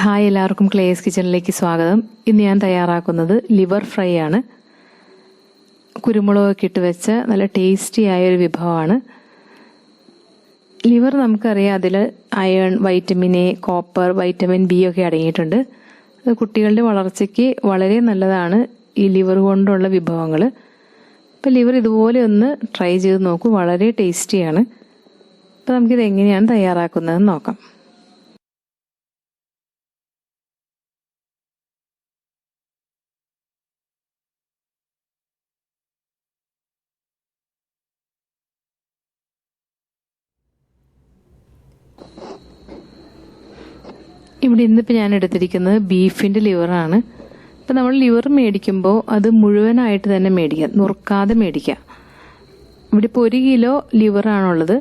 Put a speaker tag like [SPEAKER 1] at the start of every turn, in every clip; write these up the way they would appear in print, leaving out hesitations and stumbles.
[SPEAKER 1] Hi, എല്ലാവർക്കും clays കിച്ചണിലേക്ക് സ്വാഗതം. ഇന്ന് ഞാൻ തയ്യാറാക്കുന്നത് ലിവർ ഫ്രൈ ആണ്. കുരുമുളകൊക്കെ ഇട്ട് വെച്ച നല്ല ടേസ്റ്റി ആയൊരു വിഭവമാണ്. ലിവർ നമുക്കറിയാം, അതിൽ iron, vitamin A, copper, vitamin B ഒക്കെ അടങ്ങിയിട്ടുണ്ട്. അത് കുട്ടികളുടെ വളർച്ചയ്ക്ക് വളരെ നല്ലതാണ് ഈ ലിവർ കൊണ്ടുള്ള വിഭവങ്ങൾ. അപ്പോൾ ലിവർ ഇതുപോലെ ഒന്ന് ട്രൈ ചെയ്ത് നോക്കൂ, വളരെ ടേസ്റ്റിയാണ്. അപ്പോൾ നമുക്കിത് എങ്ങനെയാണ് തയ്യാറാക്കുന്നതെന്ന് നോക്കാം. ഇവിടെ ഇന്നിപ്പോൾ ഞാൻ എടുത്തിരിക്കുന്നത് ബീഫിൻ്റെ ലിവറാണ്. ഇപ്പം നമ്മൾ ലിവർ മേടിക്കുമ്പോൾ അത് മുഴുവനായിട്ട് തന്നെ മേടിക്കുക, നുറുക്കാതെ മേടിക്കുക. ഇവിടെ ഇപ്പോൾ 1 കിലോ ലിവറാണുള്ളത്.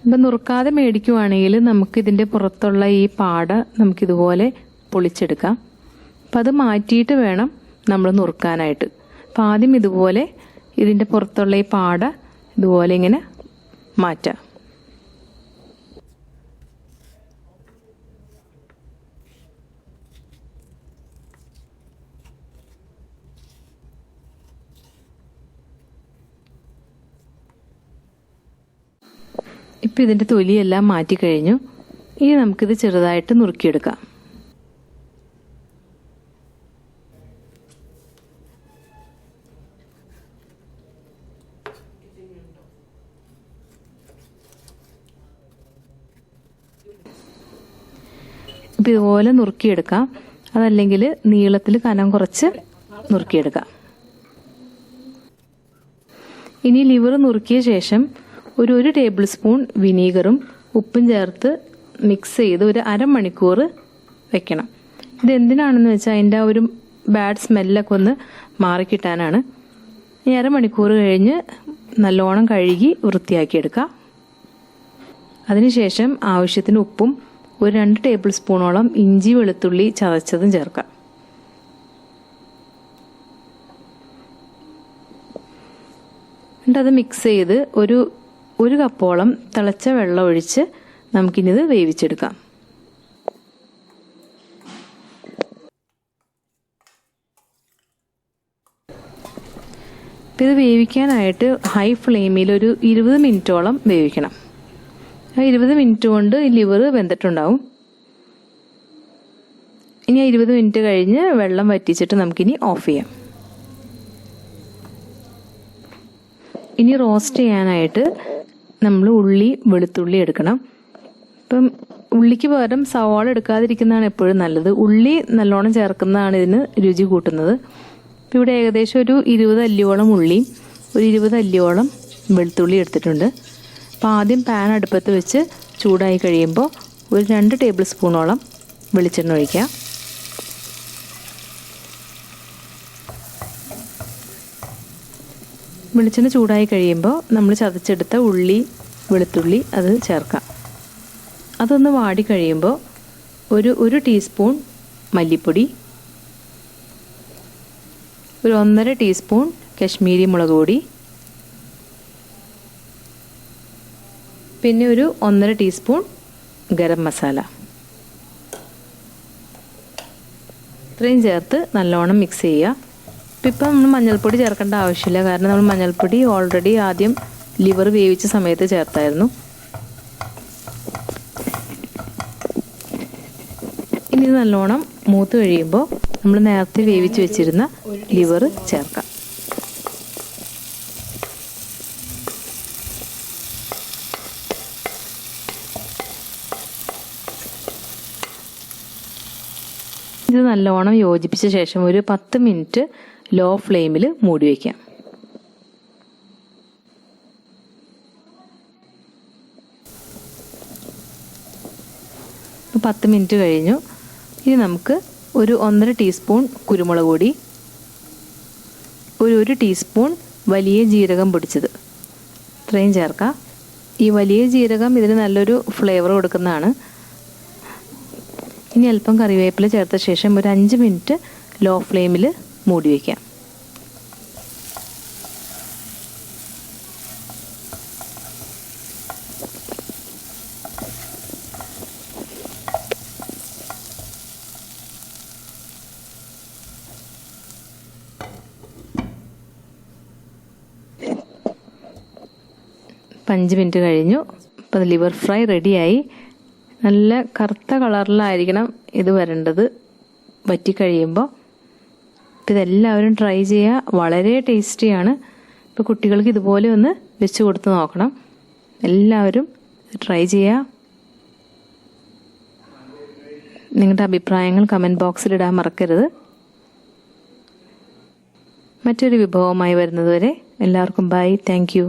[SPEAKER 1] ഇപ്പം നുറുക്കാതെ മേടിക്കുവാണെങ്കിൽ നമുക്കിതിൻ്റെ പുറത്തുള്ള ഈ പാട നമുക്കിതുപോലെ പൊളിച്ചെടുക്കാം. അപ്പം അത് മാറ്റിയിട്ട് വേണം നമ്മൾ നുറുക്കാനായിട്ട്. അപ്പം ആദ്യം ഇതുപോലെ ഇതിൻ്റെ പുറത്തുള്ള ഈ പാട ഇതുപോലെ ഇങ്ങനെ മാറ്റാം. ഇപ്പം ഇതിൻ്റെ തൊലിയെല്ലാം മാറ്റിക്കഴിഞ്ഞു. ഇനി നമുക്കിത് ചെറുതായിട്ട് നുറുക്കിയെടുക്കാം. ഇപ്പം ഇതുപോലെ നുറുക്കിയെടുക്കാം. അതല്ലെങ്കിൽ നീളത്തിൽ കനം കുറച്ച് നുറുക്കിയെടുക്കാം. ഇനി ലിവർ നുറുക്കിയ ശേഷം ഒരു ടേബിൾ സ്പൂൺ വിനീഗറും ഉപ്പും ചേർത്ത് മിക്സ് ചെയ്ത് ഒരു അരമണിക്കൂർ വെക്കണം. ഇതെന്തിനാണെന്ന് വെച്ചാൽ അതിൻ്റെ ആ ഒരു ബാഡ് സ്മെല്ലൊക്കെ ഒന്ന് മാറിക്കിട്ടാനാണ്. ഈ അരമണിക്കൂർ കഴിഞ്ഞ് നല്ലോണം കഴുകി വൃത്തിയാക്കിയെടുക്കാം. അതിനുശേഷം ആവശ്യത്തിന് ഉപ്പും ഒരു 2 ടേബിൾ സ്പൂണോളം ഇഞ്ചി വെളുത്തുള്ളി ചതച്ചതും ചേർക്കാം. എന്നിട്ട് അത് മിക്സ് ചെയ്ത് ഒരു കപ്പോളം തിളച്ച വെള്ളം ഒഴിച്ച് നമുക്കിനിത് വേവിച്ചെടുക്കാം. ഇത് വേവിക്കാനായിട്ട് ഹൈ ഫ്ലെയിമിൽ ഒരു 20 മിനിറ്റോളം വേവിക്കണം. ആ 20 മിനിറ്റ് കൊണ്ട് ഈ ലിവർ വെന്തിട്ടുണ്ടാവും. ഇനി 20 മിനിറ്റ് കഴിഞ്ഞ് വെള്ളം വറ്റിച്ചിട്ട് നമുക്കിനി ഓഫ് ചെയ്യാം. ഇനി റോസ്റ്റ് ചെയ്യാനായിട്ട് നമ്മൾ ഉള്ളി വെളുത്തുള്ളി എടുക്കണം. ഇപ്പം ഉള്ളിക്ക് പകരം സവാള എടുക്കാതിരിക്കുന്നതാണ് എപ്പോഴും നല്ലത്. ഉള്ളി നല്ലോണം ചേർക്കുന്നതാണ് ഇതിന് രുചി കൂട്ടുന്നത്. ഇപ്പം ഇവിടെ ഏകദേശം ഒരു 20 അല്ലിയോളം ഉള്ളിയും ഒരു 20 അല്ലിയോളം വെളുത്തുള്ളി എടുത്തിട്ടുണ്ട്. അപ്പോൾ ആദ്യം പാൻ അടുപ്പത്ത് വെച്ച് ചൂടായി കഴിയുമ്പോൾ ഒരു 2 ടേബിൾ സ്പൂണോളം വെളിച്ചെണ്ണ ഒഴിക്കുക. വെളിച്ചെണ്ണ ചൂടായി കഴിയുമ്പോൾ നമ്മൾ ചതച്ചെടുത്ത ഉള്ളി വെളുത്തുള്ളി അത് ചേർക്കാം. അതൊന്ന് വാടി കഴിയുമ്പോൾ ഒരു ടീസ്പൂൺ മല്ലിപ്പൊടി, ഒരു 1.5 ടീസ്പൂൺ കശ്മീരി മുളക് പൊടി, പിന്നെ ഒരു 1.5 ടീസ്പൂൺ ഗരം മസാല, ഇത്രയും ചേർത്ത് നല്ലോണം മിക്സ് ചെയ്യുക. ഇപ്പം നമ്മൾ മഞ്ഞൾപ്പൊടി ചേർക്കേണ്ട ആവശ്യമില്ല, കാരണം നമ്മൾ മഞ്ഞൾപ്പൊടി ഓൾറെഡി ആദ്യം ലിവർ വേവിച്ച സമയത്ത് ചേർത്തായിരുന്നു. ഇനി ഇത് നല്ലോണം മൂത്ത് കഴിയുമ്പോൾ നമ്മൾ നേരത്തെ വേവിച്ച് വെച്ചിരുന്ന ലിവർ ചേർക്കാം. ഇത് നല്ലോണം യോജിപ്പിച്ച ശേഷം ഒരു 10 മിനിറ്റ് ലോ ഫ്ലെയിമിൽ മൂടി വയ്ക്കാം. ഇപ്പോൾ 10 മിനിറ്റ് കഴിഞ്ഞു. ഇനി നമുക്ക് ഒരു 1.5 ടീസ്പൂൺ കുരുമുളക് പൊടി, ഒരു ടീസ്പൂൺ വലിയ ജീരകം പൊടിച്ചത് ഇത്രയും ചേർക്കാം. ഈ വലിയ ജീരകം ഇതിന് നല്ലൊരു ഫ്ലേവർ കൊടുക്കുന്നതാണ്. ഇനി അല്പം കറിവേപ്പില ചേർത്ത ശേഷം ഒരു 5 മിനിറ്റ് ലോ ഫ്ലെയിമിൽ മൂടി വയ്ക്കാം. ഇപ്പം 5 മിനിറ്റ് കഴിഞ്ഞു. ഇപ്പം ലിവർ ഫ്രൈ റെഡിയായി. നല്ല കറുത്ത കളറിലായിരിക്കണം ഇത് വരേണ്ടത് വറ്റിക്കഴിയുമ്പോൾ. അപ്പം ഇതെല്ലാവരും ട്രൈ ചെയ്യുക. വളരെ ടേസ്റ്റിയാണ്. ഇപ്പോൾ കുട്ടികൾക്ക് ഇതുപോലെ ഒന്ന് വെച്ച് കൊടുത്ത് നോക്കണം. എല്ലാവരും ട്രൈ ചെയ്യുക. നിങ്ങളുടെ അഭിപ്രായങ്ങൾ കമൻറ്റ് ബോക്സിൽ ഇടാൻ മറക്കരുത്. മറ്റൊരു വിഭവമായി വരുന്നതുവരെ എല്ലാവർക്കും ബൈ. Thank you.